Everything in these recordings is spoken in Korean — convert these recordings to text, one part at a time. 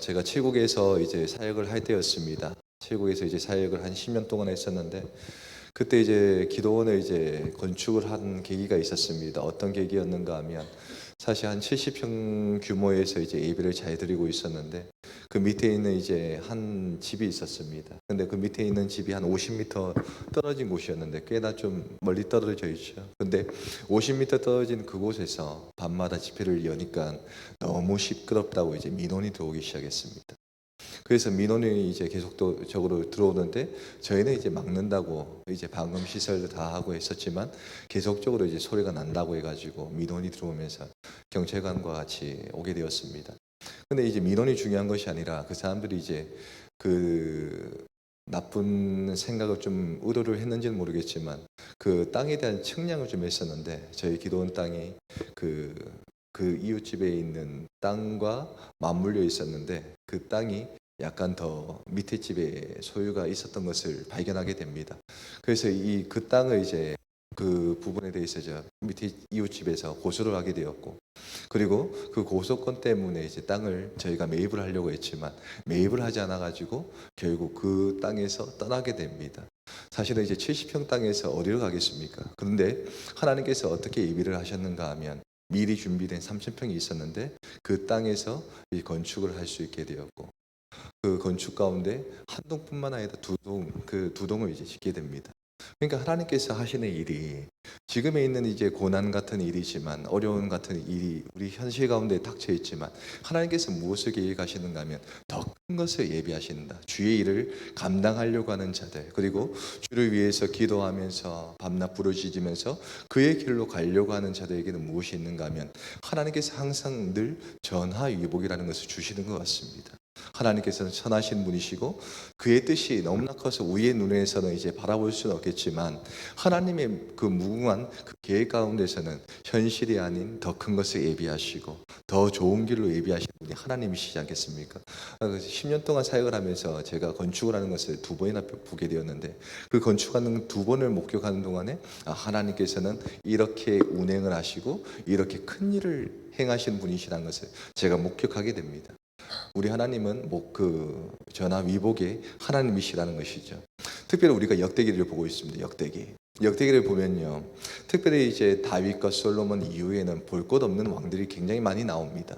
제가 칠곡에서 이제 사역을 할 때였습니다. 칠곡에서 이제 사역을 한 10년 동안 했었는데, 그때 이제 기도원을 이제 건축을 한 계기가 있었습니다. 어떤 계기였는가 하면, 사실 한 70평 규모에서 이제 예배를 잘 드리고 있었는데, 그 밑에 있는 이제 한 집이 있었습니다. 근데 그 밑에 있는 집이 한 50m 떨어진 곳이었는데, 꽤나 좀 멀리 떨어져 있죠. 근데 50m 떨어진 그곳에서 밤마다 집회를 여니까 너무 시끄럽다고 이제 민원이 들어오기 시작했습니다. 그래서 민원이 이제 계속적으로 들어오는데, 저희는 이제 막는다고 이제 방음 시설도 다 하고 했었지만 계속적으로 이제 소리가 난다고 해가지고 민원이 들어오면서 경찰관과 같이 오게 되었습니다. 근데 이제 민원이 중요한 것이 아니라, 그 사람들이 이제 그 나쁜 생각을 좀 의도를 했는지는 모르겠지만 그 땅에 대한 측량을 좀 했었는데, 저희 기도원 땅이 그, 그 이웃집에 있는 땅과 맞물려 있었는데, 그 땅이 약간 더 밑에 집에 소유가 있었던 것을 발견하게 됩니다. 그래서 그 땅을 이제 그 부분에 대해서 저 밑에 이웃집에서 고소를 하게 되었고, 그리고 그 고소권 때문에 이제 땅을 저희가 매입을 하려고 했지만 매입을 하지 않아 가지고 결국 그 땅에서 떠나게 됩니다. 사실은 이제 70평 땅에서 어디로 가겠습니까? 그런데 하나님께서 어떻게 예비를 하셨는가 하면, 미리 준비된 3000평이 있었는데 그 땅에서 이 건축을 할 수 있게 되었고, 그 건축 가운데 한 동뿐만 아니라 두 동을 이제 짓게 됩니다. 그러니까 하나님께서 하시는 일이, 지금에 있는 이제 고난 같은 일이지만, 어려운 같은 일이 우리 현실 가운데 닥쳐 있지만, 하나님께서 무엇을 계획하시는가 하면 더 큰 것을 예비하신다. 주의 일을 감당하려고 하는 자들, 그리고 주를 위해서 기도하면서 밤낮 부르짖으면서 그의 길로 가려고 하는 자들에게는 무엇이 있는가 하면, 하나님께서 항상 늘 전하위복이라는 것을 주시는 것 같습니다. 하나님께서는 선하신 분이시고 그의 뜻이 너무나 커서 우리의 눈에서는 이제 바라볼 수는 없겠지만, 하나님의 그 무궁한 그 계획 가운데서는 현실이 아닌 더 큰 것을 예비하시고 더 좋은 길로 예비하시는 분이 하나님이시지 않겠습니까? 10년 동안 사역을 하면서 제가 건축을 하는 것을 두 번이나 보게 되었는데, 그 건축하는 두 번을 목격하는 동안에 하나님께서는 이렇게 운행을 하시고 이렇게 큰 일을 행하시는 분이시라는 것을 제가 목격하게 됩니다. 우리 하나님은 그 전하위복의 하나님이시라는 것이죠. 특별히 우리가 역대기를 보고 있습니다. 역대기를 보면요, 특별히 이제 다윗과 솔로몬 이후에는 볼 것 없는 왕들이 굉장히 많이 나옵니다.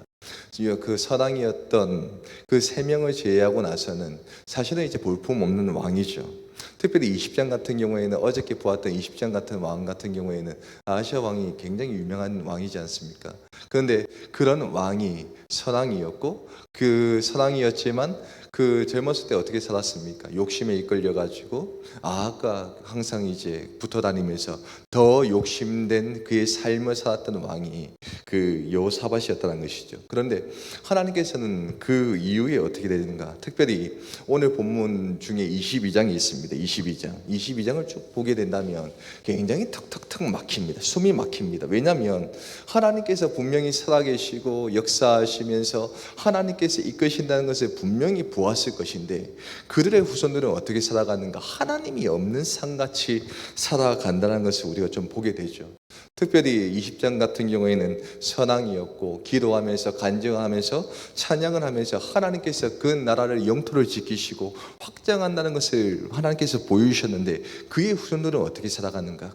그 선왕이었던 그 세 명을 제외하고 나서는 사실은 이제 볼품 없는 왕이죠. 특별히 20장 같은 경우에는, 어저께 보았던 20장 같은 왕 같은 경우에는 아시아 왕이 굉장히 유명한 왕이지 않습니까? 그런데 그런 왕이 선왕이었고, 그 선왕이었지만 그 젊었을 때 어떻게 살았습니까? 욕심에 이끌려 가지고 아까 항상 이제 붙어 다니면서 더 욕심된 그의 삶을 살았던 왕이 그 여호사밧이었다는 것이죠. 그런데 하나님께서는 그 이후에 어떻게 되는가? 특별히 오늘 본문 중에 22장이 있습니다. 22장을 쭉 보게 된다면 굉장히 턱턱턱 막힙니다. 숨이 막힙니다. 왜냐하면 하나님께서 분명히 살아계시고 역사하시면서 하나님께서 이끄신다는 것을 분명히 보았을 것인데, 그들의 후손들은 어떻게 살아가는가? 하나님이 없는 삶같이 살아간다는 것을 우리가 좀 보게 되죠. 특별히 20장 같은 경우에는 선왕이었고, 기도하면서 간증하면서 찬양을 하면서 하나님께서 그 나라를 영토를 지키시고 확장한다는 것을 하나님께서 보여주셨는데, 그의 후손들은 어떻게 살아가는가?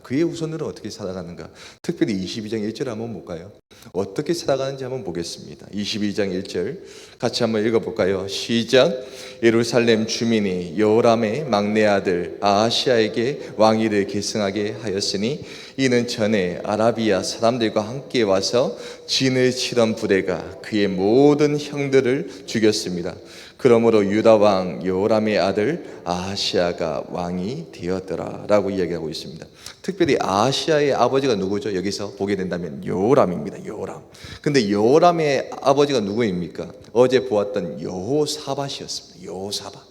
특별히 22장 1절 한번 볼까요? 어떻게 살아가는지 한번 보겠습니다. 22장 1절 같이 한번 읽어볼까요? 시작. 예루살렘 주민이 여호람의 막내 아들 아하시아에게 왕위를 계승하게 하였으니, 이는 전에 아라비아 사람들과 함께 와서 진을 치던 부대가 그의 모든 형들을 죽였습니다. 그러므로 유다 왕 여호람의 아들 아하시아가 왕이 되었더라 라고 이야기하고 있습니다. 특별히 아하시아의 아버지가 누구죠? 여기서 보게 된다면 여호람입니다. 여호람. 근데 여호람의 아버지가 누구입니까? 어제 보았던 여호사밧이었습니다. 여호사밧.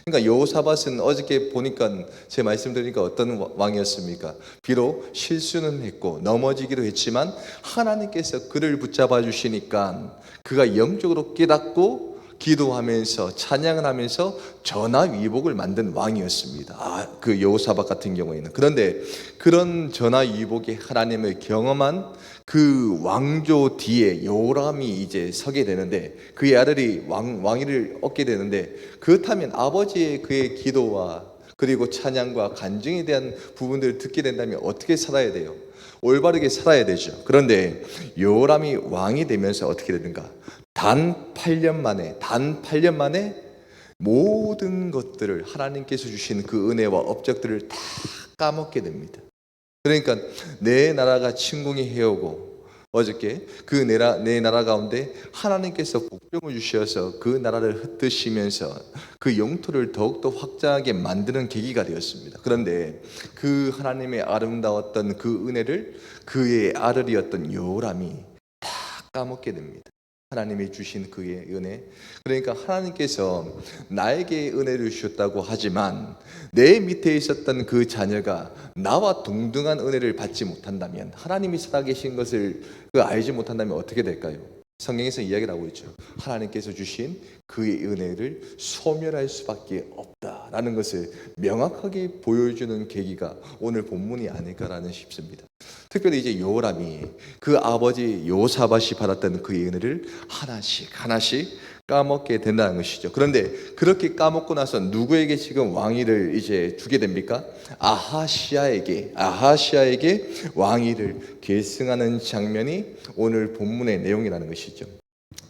그러니까 여호사밧은 어저께 보니까, 제 말씀드리니까 어떤 왕이었습니까? 비록 실수는 했고 넘어지기도 했지만 하나님께서 그를 붙잡아 주시니까 그가 영적으로 깨닫고 기도하면서 찬양을 하면서 전화위복을 만든 왕이었습니다. 그 여호사밧 같은 경우에는. 그런데 그런 전화위복의 하나님을 경험한 그 왕조 뒤에 요람이 이제 서게 되는데, 그의 아들이 왕위를 얻게 되는데, 그렇다면 아버지의 그의 기도와 그리고 찬양과 간증에 대한 부분들을 듣게 된다면 어떻게 살아야 돼요? 올바르게 살아야 되죠. 그런데 요람이 왕이 되면서 어떻게 되는가? 단 8년 만에 모든 것들을, 하나님께서 주신 그 은혜와 업적들을 다 까먹게 됩니다. 그러니까 내 나라가 침공이 해오고, 어저께 내 나라 가운데 하나님께서 복병을 주셔서 그 나라를 흩으시면서 그 영토를 더욱더 확장하게 만드는 계기가 되었습니다. 그런데 그 하나님의 아름다웠던 그 은혜를 그의 아들이었던 요람이 다 까먹게 됩니다. 하나님이 주신 그의 은혜. 그러니까 하나님께서 나에게 은혜를 주셨다고 하지만 내 밑에 있었던 그 자녀가 나와 동등한 은혜를 받지 못한다면, 하나님이 살아계신 것을 알지 못한다면 어떻게 될까요? 성경에서 이야기를 하고 있죠. 하나님께서 주신 그의 은혜를 소멸할 수밖에 없다라는 것을 명확하게 보여주는 계기가 오늘 본문이 아닐까라는 싶습니다. 특별히 이제 요람이 그 아버지 요사밧이 받았던 그의 은혜를 하나씩 까먹게 된다는 것이죠. 그런데 그렇게 까먹고 나서 누구에게 지금 왕위를 이제 주게 됩니까? 아하시아에게 왕위를 계승하는 장면이 오늘 본문의 내용이라는 것이죠.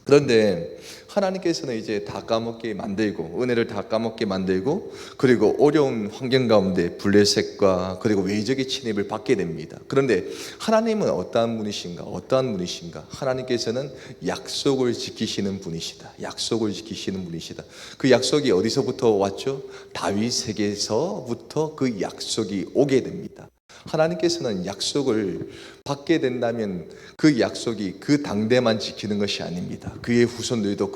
그런데 하나님께서는 이제 다 까먹게 만들고, 은혜를 다 까먹게 만들고, 그리고 어려운 환경 가운데 블레셋과 그리고 외적의 침입을 받게 됩니다. 그런데 하나님은 어떠한 분이신가? 하나님께서는 약속을 지키시는 분이시다. 그 약속이 어디서부터 왔죠? 다윗에게서부터 그 약속이 오게 됩니다. 하나님께서는 약속을 받게 된다면 그 약속이 그 당대만 지키는 것이 아닙니다. 그의 후손들도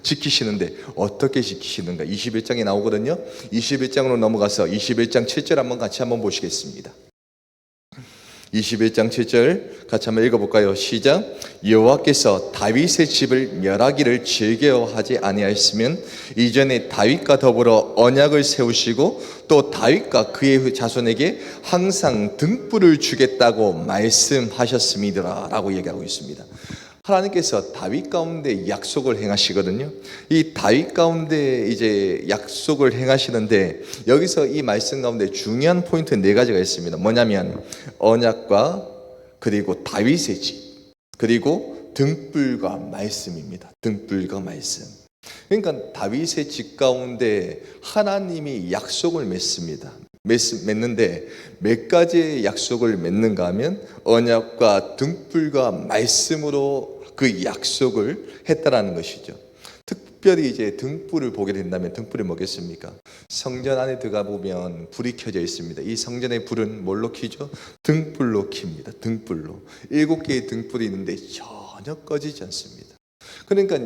지키시는데 어떻게 지키시는가? 21장에 나오거든요. 21장으로 넘어가서 21장 7절 한번 보시겠습니다. 21장 7절 같이 한번 읽어볼까요? 시작. 여호와께서 다윗의 집을 멸하기를 즐겨하지 아니하였으면 이전에 다윗과 더불어 언약을 세우시고 또 다윗과 그의 자손에게 항상 등불을 주겠다고 말씀하셨음이더라 라고 얘기하고 있습니다. 하나님께서 다윗 가운데 약속을 행하시거든요. 이 다윗 가운데 이제 약속을 행하시는데, 여기서 이 말씀 가운데 중요한 포인트 4가지가 있습니다. 뭐냐면 언약과 그리고 다윗의 집, 그리고 등불과 말씀입니다. 등불과 말씀. 그러니까 다윗의 집 가운데 하나님이 약속을 맺는데 몇 가지의 약속을 맺는가 하면 언약과 등불과 말씀으로 그 약속을 했다라는 것이죠. 특별히 이제 등불을 보게 된다면 등불이 뭐겠습니까? 성전 안에 들어가 보면 불이 켜져 있습니다. 이 성전의 불은 뭘로 켜죠? 등불로 켭니다. 등불로. 7개의 등불이 있는데 전혀 꺼지지 않습니다. 그러니까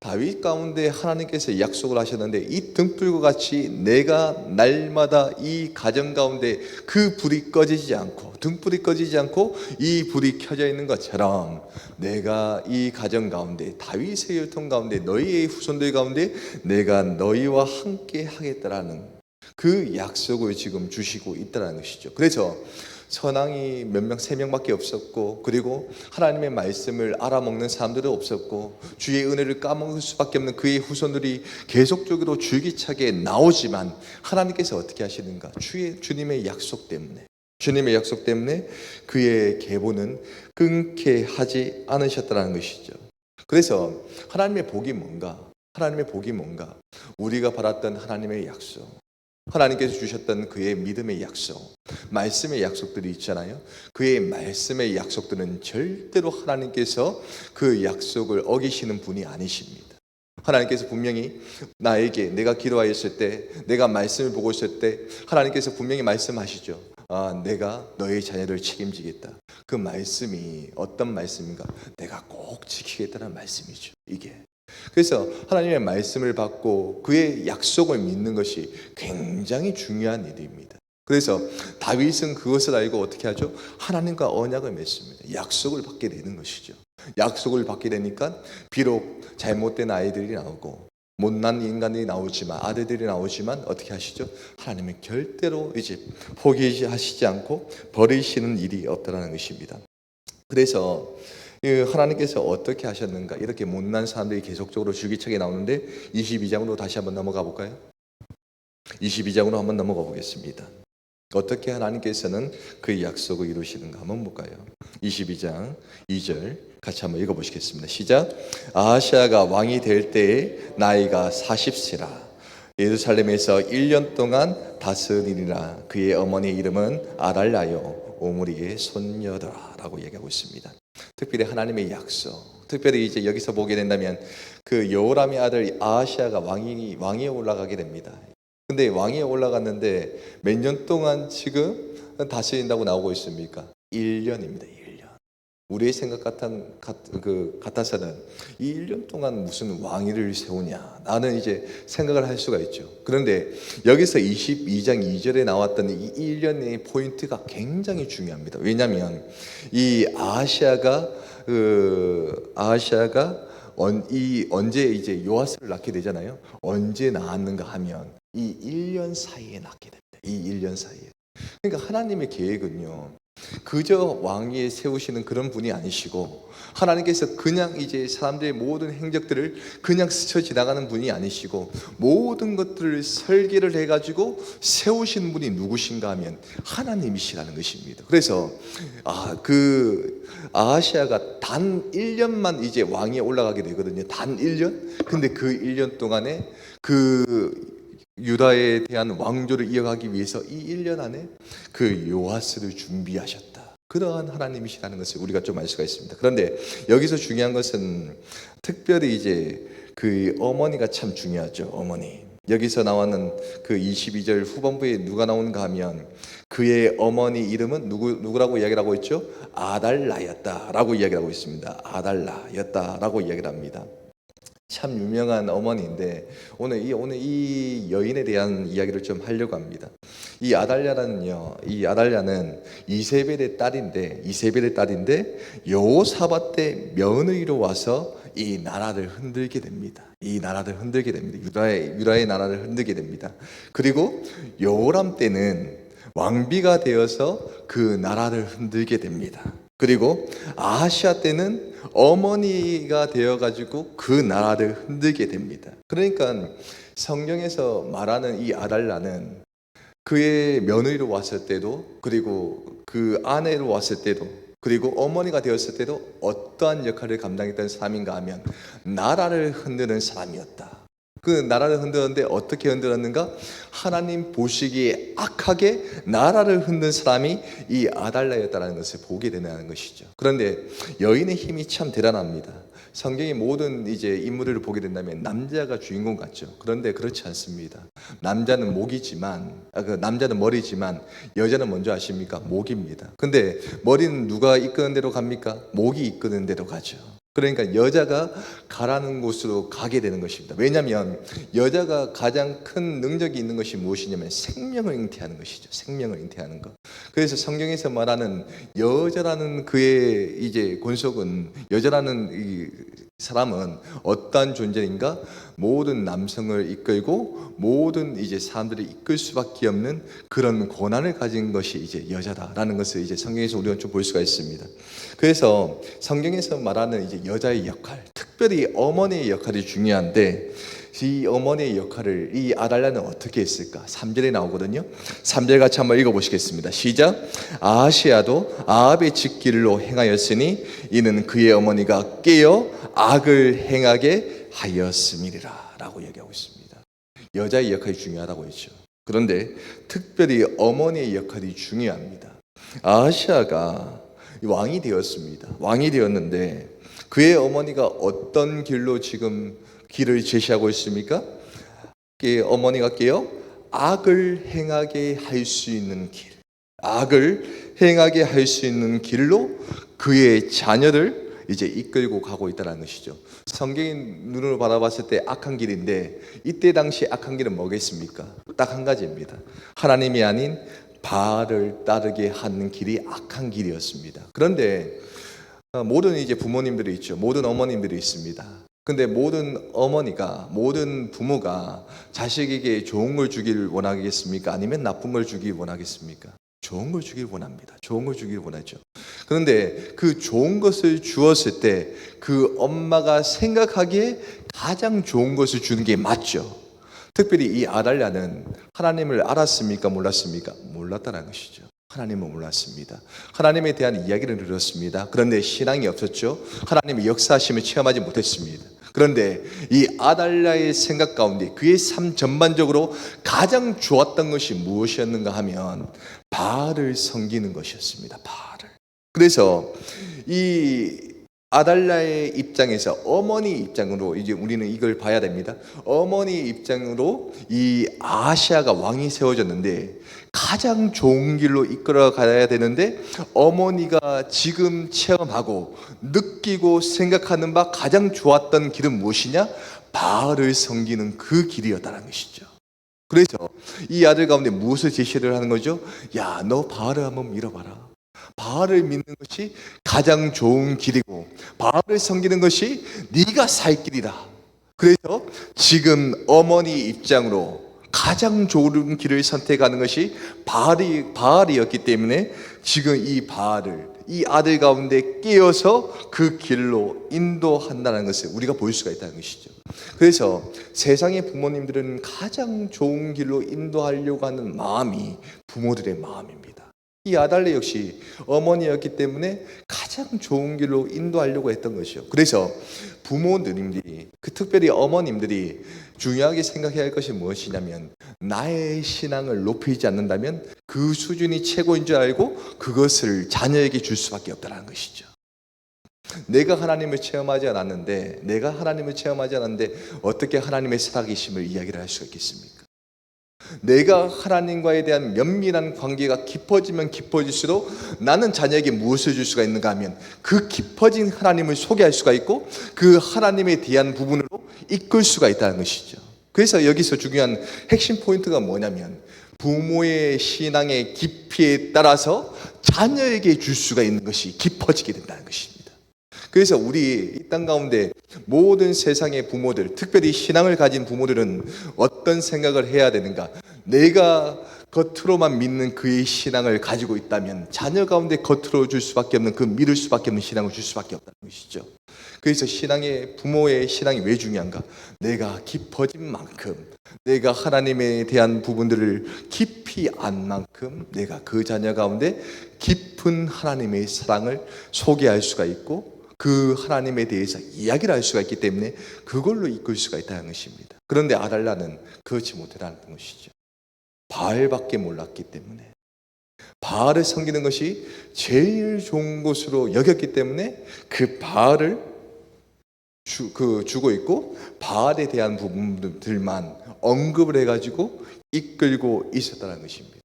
다윗 가운데 하나님께서 약속을 하셨는데, 이 등불과 같이 내가 날마다 이 가정 가운데 그 불이 꺼지지 않고, 등불이 꺼지지 않고 이 불이 켜져 있는 것처럼 내가 이 가정 가운데, 다윗의 혈통 가운데, 너희의 후손들 가운데 내가 너희와 함께 하겠다라는 그 약속을 지금 주시고 있다는 것이죠. 그래서 선왕이 몇 명, 3명밖에 없었고, 그리고 하나님의 말씀을 알아먹는 사람들도 없었고, 주의 은혜를 까먹을 수밖에 없는 그의 후손들이 계속적으로 줄기차게 나오지만, 하나님께서 어떻게 하시는가? 주님의 약속 때문에 그의 계보는 끊게 하지 않으셨다는 것이죠. 그래서 하나님의 복이 뭔가? 우리가 받았던 하나님의 약속, 하나님께서 주셨던 그의 믿음의 약속, 말씀의 약속들이 있잖아요. 그의 말씀의 약속들은 절대로 하나님께서 그 약속을 어기시는 분이 아니십니다. 하나님께서 분명히 나에게, 내가 기도하였을 때, 내가 말씀을 보고 있을 때 하나님께서 분명히 말씀하시죠. 내가 너의 자녀를 책임지겠다. 그 말씀이 어떤 말씀인가? 내가 꼭 지키겠다는 말씀이죠. 이게. 그래서 하나님의 말씀을 받고 그의 약속을 믿는 것이 굉장히 중요한 일입니다. 그래서 다윗은 그것을 알고 어떻게 하죠? 하나님과 언약을 맺습니다. 약속을 받게 되는 것이죠. 약속을 받게 되니까 비록 잘못된 아이들이 나오고 못난 인간들이 나오지만, 아들들이 나오지만 어떻게 하시죠? 하나님은 절대로 이제 포기하시지 않고 버리시는 일이 없다는 것입니다. 그래서 하나님께서 어떻게 하셨는가, 이렇게 못난 사람들이 계속적으로 줄기차게 나오는데 22장으로 다시 한번 넘어가 볼까요? 22장으로 한번 넘어가 보겠습니다. 어떻게 하나님께서는 그 약속을 이루시는가 한번 볼까요? 22장 2절 같이 한번 읽어보시겠습니다. 시작. 아하시아가 왕이 될 때에 나이가 40세라 예루살렘에서 1년 동안 다스리니라. 그의 어머니 이름은 아달랴요 오므리의 손녀더라 라고 얘기하고 있습니다. 특별히 하나님의 약속, 특별히 이제 여기서 보게 된다면 그 여호람의 아들 아하시아가 왕위에 올라가게 됩니다. 근데 왕위에 올라갔는데 몇 년 동안 지금 다스린다고 나오고 있습니까? 1년입니다. 1년. 우리의 생각 같아서는 이 1년 동안 무슨 왕위를 세우냐, 나는 이제 생각을 할 수가 있죠. 그런데 여기서 22장 2절에 나왔던 이 1년의 포인트가 굉장히 중요합니다. 왜냐하면 이 아하시아가 언제 이제 요아스를 낳게 되잖아요. 언제 낳았는가 하면 이 1년 사이에 낳게 됩니다. 이 1년 사이에. 그러니까 하나님의 계획은요, 그저 왕위에 세우시는 그런 분이 아니시고, 하나님께서 그냥 이제 사람들의 모든 행적들을 그냥 스쳐 지나가는 분이 아니시고, 모든 것들을 설계를 해가지고 세우신 분이 누구신가 하면 하나님이시라는 것입니다. 그래서 아하시아가 단 1년만 이제 왕위에 올라가게 되거든요. 단 1년. 근데 그 1년 동안에 그 유다에 대한 왕조를 이어가기 위해서 이 1년 안에 그 요아스를 준비하셨다. 그러한 하나님이시라는 것을 우리가 좀 알 수가 있습니다. 그런데 여기서 중요한 것은 특별히 이제 그 어머니가 참 중요하죠. 어머니. 여기서 나오는 그 22절 후반부에 누가 나오는가 하면 그의 어머니 이름은 누구라고 이야기를 하고 있죠? 아달라였다라고 이야기를 하고 있습니다. 아달라였다라고 이야기를 합니다. 참 유명한 어머니인데 오늘 이 여인에 대한 이야기를 좀 하려고 합니다. 이 아달랴는 이세벨의 딸인데 여호사밧 때 며느리로 와서 이 나라를 흔들게 됩니다. 유다의 나라를 흔들게 됩니다. 그리고 여호람 때는 왕비가 되어서 그 나라를 흔들게 됩니다. 그리고 아하시아 때는 어머니가 되어가지고 그 나라를 흔들게 됩니다. 그러니까 성경에서 말하는 이 아달랴는 그의 며느리로 왔을 때도, 그리고 그 아내로 왔을 때도, 그리고 어머니가 되었을 때도 어떠한 역할을 감당했던 사람인가 하면 나라를 흔드는 사람이었다. 그 나라를 흔들었는데 어떻게 흔들었는가? 하나님 보시기에 악하게 나라를 흔든 사람이 이 아달랴였다는 것을 보게 되는 것이죠. 그런데 여인의 힘이 참 대단합니다. 성경의 모든 이제 인물을 보게 된다면 남자가 주인공 같죠. 그런데 그렇지 않습니다. 남자는 남자는 머리지만 여자는 먼저 아십니까? 목입니다. 근데 머리는 누가 이끄는 대로 갑니까? 목이 이끄는 대로 가죠. 그러니까 여자가 가라는 곳으로 가게 되는 것입니다. 왜냐하면 여자가 가장 큰 능력이 있는 것이 무엇이냐면 생명을 잉태하는 것이죠. 생명을 잉태하는 것. 그래서 성경에서 말하는 여자라는 그의 이제 권속은, 여자라는 이 사람은 어떠한 존재인가? 모든 남성을 이끌고 모든 이제 사람들을 이끌 수밖에 없는 그런 권한을 가진 것이 이제 여자다라는 것을 이제 성경에서 우리가 좀 볼 수가 있습니다. 그래서 성경에서 말하는 이제 여자의 역할, 특별히 어머니의 역할이 중요한데, 이 어머니의 역할을 이 아달랴는 어떻게 했을까? 3절에 나오거든요. 3절 같이 한번 읽어보시겠습니다. 시작. 아하시아도 아합의 짓기로 행하였으니 이는 그의 어머니가 깨어 악을 행하게 하였음이니라 라고 얘기하고 있습니다. 여자의 역할이 중요하다고 했죠. 그런데 특별히 어머니의 역할이 중요합니다. 아하시아가 왕이 되었습니다. 왕이 되었는데 그의 어머니가 어떤 길로 지금 길을 제시하고 있습니까? 어머니가 깨어 악을 행하게 할 수 있는 길, 악을 행하게 할 수 있는 길로 그의 자녀를 이제 이끌고 가고 있다는 것이죠. 성경의 눈으로 바라봤을 때 악한 길인데, 이때 당시 악한 길은 뭐겠습니까? 딱 한 가지입니다. 하나님이 아닌 바알을 따르게 하는 길이 악한 길이었습니다. 그런데 모든 이제 부모님들이 있죠. 모든 어머님들이 있습니다. 근데 모든 어머니가, 모든 부모가 자식에게 좋은 걸 주기를 원하겠습니까? 아니면 나쁜 걸 주길 원하겠습니까? 좋은 걸 주길 원합니다. 좋은 걸 주길 원하죠. 그런데 그 좋은 것을 주었을 때 그 엄마가 생각하기에 가장 좋은 것을 주는 게 맞죠. 특별히 이 아달랴는 하나님을 알았습니까? 몰랐습니까? 몰랐다는 것이죠. 하나님은 몰랐습니다. 하나님에 대한 이야기를 들었습니다. 그런데 신앙이 없었죠. 하나님의 역사하심을 체험하지 못했습니다. 그런데 이 아달랴의 생각 가운데 그의 삶 전반적으로 가장 좋았던 것이 무엇이었는가 하면 바알을 섬기는 것이었습니다. 바알을. 그래서 이 아달랴의 입장에서, 어머니 입장으로 이제 우리는 이걸 봐야 됩니다. 어머니 입장으로 이 아하시아가 왕이 세워졌는데 가장 좋은 길로 이끌어 가야 되는데, 어머니가 지금 체험하고 느끼고 생각하는 바 가장 좋았던 길은 무엇이냐? 바알을 섬기는 그 길이었다는 것이죠. 그래서 이 아들 가운데 무엇을 제시를 하는 거죠? 야, 너 바알을 한번 밀어봐라. 바알을 믿는 것이 가장 좋은 길이고 바알을 섬기는 것이 네가 살 길이다. 그래서 지금 어머니 입장으로 가장 좋은 길을 선택하는 것이 바알이었기 때문에 지금 이 바알을 이 아들 가운데 깨어서 그 길로 인도한다는 것을 우리가 볼 수가 있다는 것이죠. 그래서 세상의 부모님들은 가장 좋은 길로 인도하려고 하는 마음이 부모들의 마음입니다. 이 아달랴 역시 어머니였기 때문에 가장 좋은 길로 인도하려고 했던 것이죠. 그래서 부모님들이, 특별히 어머님들이 중요하게 생각해야 할 것이 무엇이냐면, 나의 신앙을 높이지 않는다면 그 수준이 최고인 줄 알고 그것을 자녀에게 줄 수밖에 없다는 것이죠. 내가 하나님을 체험하지 않았는데 어떻게 하나님의 살아계심을 이야기를 할 수가 있겠습니까? 내가 하나님과에 대한 면밀한 관계가 깊어지면 깊어질수록 나는 자녀에게 무엇을 줄 수가 있는가 하면 그 깊어진 하나님을 소개할 수가 있고 그 하나님에 대한 부분으로 이끌 수가 있다는 것이죠. 그래서 여기서 중요한 핵심 포인트가 뭐냐면, 부모의 신앙의 깊이에 따라서 자녀에게 줄 수가 있는 것이 깊어지게 된다는 것입니다. 그래서 우리 이 땅 가운데 모든 세상의 부모들, 특별히 신앙을 가진 부모들은 어떤 생각을 해야 되는가? 내가 겉으로만 믿는 그의 신앙을 가지고 있다면 자녀 가운데 겉으로 줄 수밖에 없는, 그 믿을 수밖에 없는 신앙을 줄 수밖에 없다는 것이죠. 그래서 부모의 신앙이 왜 중요한가? 내가 깊어진 만큼, 내가 하나님에 대한 부분들을 깊이 안 만큼 내가 그 자녀 가운데 깊은 하나님의 사랑을 소개할 수가 있고 그 하나님에 대해서 이야기를 할 수가 있기 때문에 그걸로 이끌 수가 있다는 것입니다. 그런데 아달랴는 그렇지 못했다는 것이죠. 바알밖에 몰랐기 때문에, 바알을 섬기는 것이 제일 좋은 것으로 여겼기 때문에 그 바알을 주고 있고 바알에 대한 부분들만 언급을 해가지고 이끌고 있었다는 것입니다.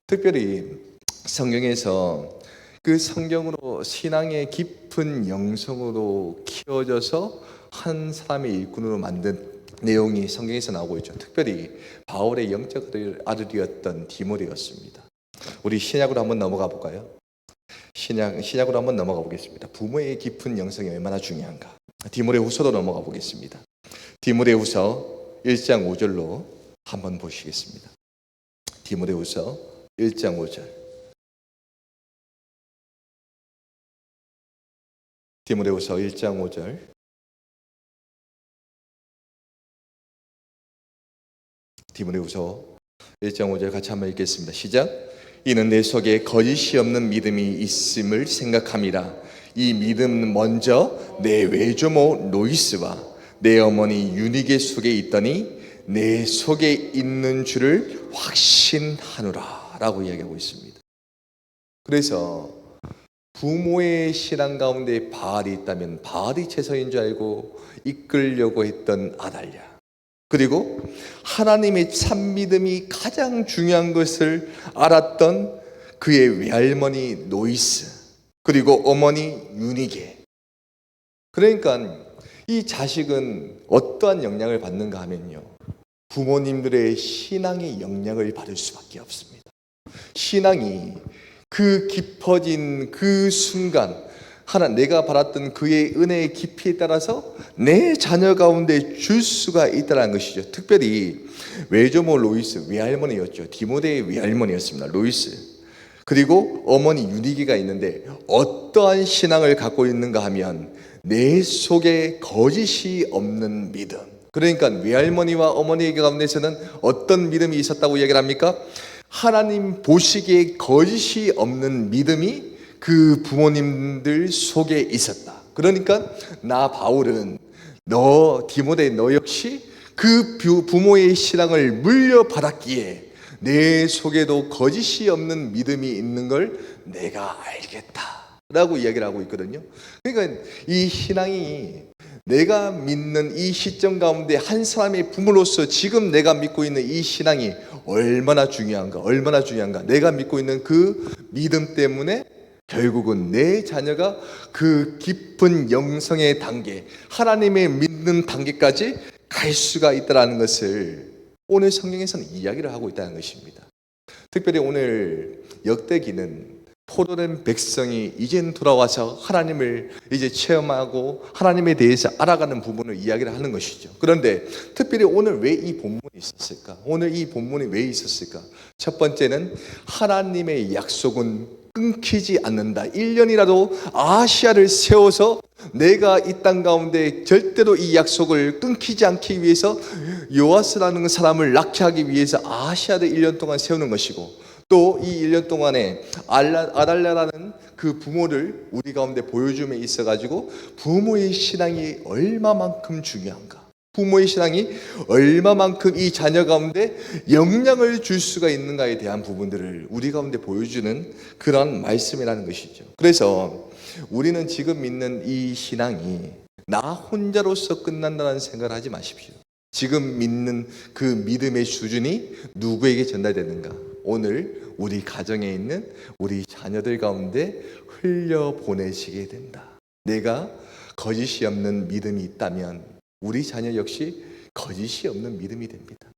특별히 성경에서 그 성경으로 신앙의 깊은 영성으로 키워져서 한 사람의 일꾼으로 만든 내용이 성경에서 나오고 있죠. 특별히 바울의 영적 아들이었던 디모데였습니다. 우리 신약으로 한번 넘어가 볼까요? 신약으로 한번 넘어가 보겠습니다. 부모의 깊은 영성이 얼마나 중요한가. 디모데후서로 넘어가 보겠습니다. 디모데후서 1장 5절로 한번 보시겠습니다. 디모데후서 1장 5절. 디모데후서 1장 5절. 디모데후서 1장 5절 같이 한번 읽겠습니다. 시작. 이는 내 속에 거짓이 없는 믿음이 있음을 생각함이라. 이 믿음은 먼저 내 외조모 로이스와 내 어머니 유니게 속에 있더니 내 속에 있는 줄을 확신하노라 라고 이야기하고 있습니다. 그래서 부모의 신앙 가운데 바알이 있다면 바알이 최선인 줄 알고 이끌려고 했던 아달랴, 그리고 하나님의 참 믿음이 가장 중요한 것을 알았던 그의 외할머니 노이스, 그리고 어머니 유니게. 그러니까 이 자식은 어떠한 영향을 받는가 하면요, 부모님들의 신앙의 영향을 받을 수밖에 없습니다. 신앙이 그 깊어진 그 순간 내가 받았던 그의 은혜의 깊이에 따라서 내 자녀 가운데 줄 수가 있다는 것이죠. 특별히 외조모 로이스, 외할머니였죠. 디모데의 외할머니였습니다. 로이스. 그리고 어머니 유니기가 있는데 어떠한 신앙을 갖고 있는가 하면 내 속에 거짓이 없는 믿음. 그러니까 외할머니와 어머니 가운데서는 어떤 믿음이 있었다고 얘기를 합니까? 하나님 보시기에 거짓이 없는 믿음이 그 부모님들 속에 있었다. 그러니까 나 바울은 너 디모데 너 역시 그 부모의 신앙을 물려받았기에 내 속에도 거짓이 없는 믿음이 있는 걸 내가 알겠다 라고 이야기를 하고 있거든요. 그러니까 이 신앙이 내가 믿는 이 시점 가운데 한 사람의 부모로서 지금 내가 믿고 있는 이 신앙이 얼마나 중요한가, 내가 믿고 있는 그 믿음 때문에 결국은 내 자녀가 그 깊은 영성의 단계, 하나님의 믿는 단계까지 갈 수가 있다는 것을 오늘 성경에서는 이야기를 하고 있다는 것입니다. 특별히 오늘 역대기는 포로된 백성이 이젠 돌아와서 하나님을 이제 체험하고 하나님에 대해서 알아가는 부분을 이야기를 하는 것이죠. 그런데 특별히 오늘 왜 이 본문이 있었을까? 오늘 이 본문이 왜 있었을까? 첫 번째는 하나님의 약속은 끊기지 않는다. 1년이라도 아시아를 세워서 내가 이 땅 가운데 절대로 이 약속을 끊기지 않기 위해서 요아스라는 사람을 낳게 위해서 아시아를 1년 동안 세우는 것이고, 또 이 1년 동안에 아달랴라는 그 부모를 우리 가운데 보여줌에 있어가지고 부모의 신앙이 얼마만큼 중요한가, 부모의 신앙이 얼마만큼 이 자녀 가운데 영향을 줄 수가 있는가에 대한 부분들을 우리 가운데 보여주는 그런 말씀이라는 것이죠. 그래서 우리는 지금 믿는 이 신앙이 나 혼자로서 끝난다는 생각을 하지 마십시오. 지금 믿는 그 믿음의 수준이 누구에게 전달되는가? 오늘 우리 가정에 있는 우리 자녀들 가운데 흘려보내시게 된다. 내가 거짓이 없는 믿음이 있다면 우리 자녀 역시 거짓이 없는 믿음이 됩니다.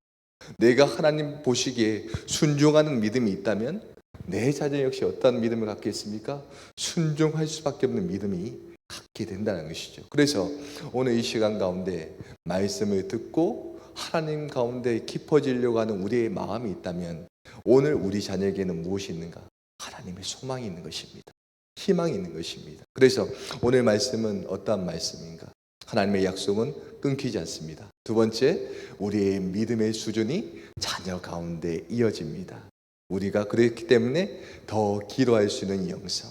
내가 하나님 보시기에 순종하는 믿음이 있다면 내 자녀 역시 어떤 믿음을 갖겠습니까? 순종할 수밖에 없는 믿음이 갖게 된다는 것이죠. 그래서 오늘 이 시간 가운데 말씀을 듣고 하나님 가운데 깊어지려고 하는 우리의 마음이 있다면 오늘 우리 자녀에게는 무엇이 있는가? 하나님의 소망이 있는 것입니다. 희망이 있는 것입니다. 그래서 오늘 말씀은 어떠한 말씀인가? 하나님의 약속은 끊기지 않습니다. 두 번째, 우리의 믿음의 수준이 자녀 가운데 이어집니다. 우리가 그렇기 때문에 더 기도할 수 있는 영성,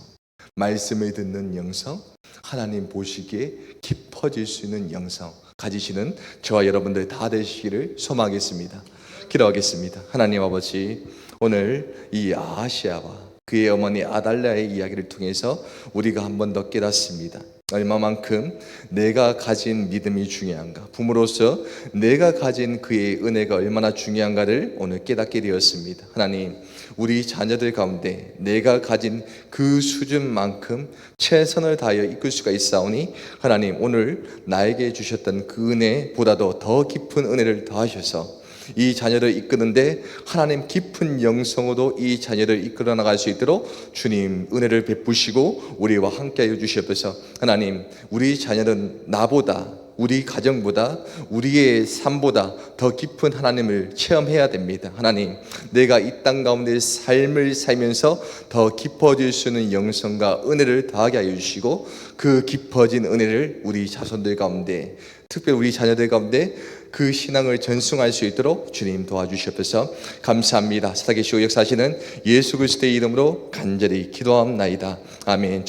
말씀을 듣는 영성, 하나님 보시기에 깊어질 수 있는 영성 가지시는 저와 여러분들 다 되시기를 소망하겠습니다. 기도하겠습니다. 하나님 아버지, 오늘 이 아시아와 그의 어머니 아달랴의 이야기를 통해서 우리가 한 번 더 깨닫습니다. 얼마만큼 내가 가진 믿음이 중요한가, 부모로서 내가 가진 그의 은혜가 얼마나 중요한가를 오늘 깨닫게 되었습니다. 하나님, 우리 자녀들 가운데 내가 가진 그 수준만큼 최선을 다하여 이끌 수가 있사오니 하나님, 오늘 나에게 주셨던 그 은혜보다도 더 깊은 은혜를 더하셔서 이 자녀를 이끄는데 하나님 깊은 영성으로 이 자녀를 이끌어 나갈 수 있도록 주님 은혜를 베푸시고 우리와 함께하여 주시옵소서. 하나님, 우리 자녀는 나보다, 우리 가정보다, 우리의 삶보다 더 깊은 하나님을 체험해야 됩니다. 하나님, 내가 이 땅 가운데 삶을 살면서 더 깊어질 수 있는 영성과 은혜를 더하게 하여 주시고 그 깊어진 은혜를 우리 자손들 가운데, 특별히 우리 자녀들 가운데 그 신앙을 전승할 수 있도록 주님 도와주시옵소서. 감사합니다. 살아계시고 역사하시는 예수 그리스도의 이름으로 간절히 기도합나이다. 아멘.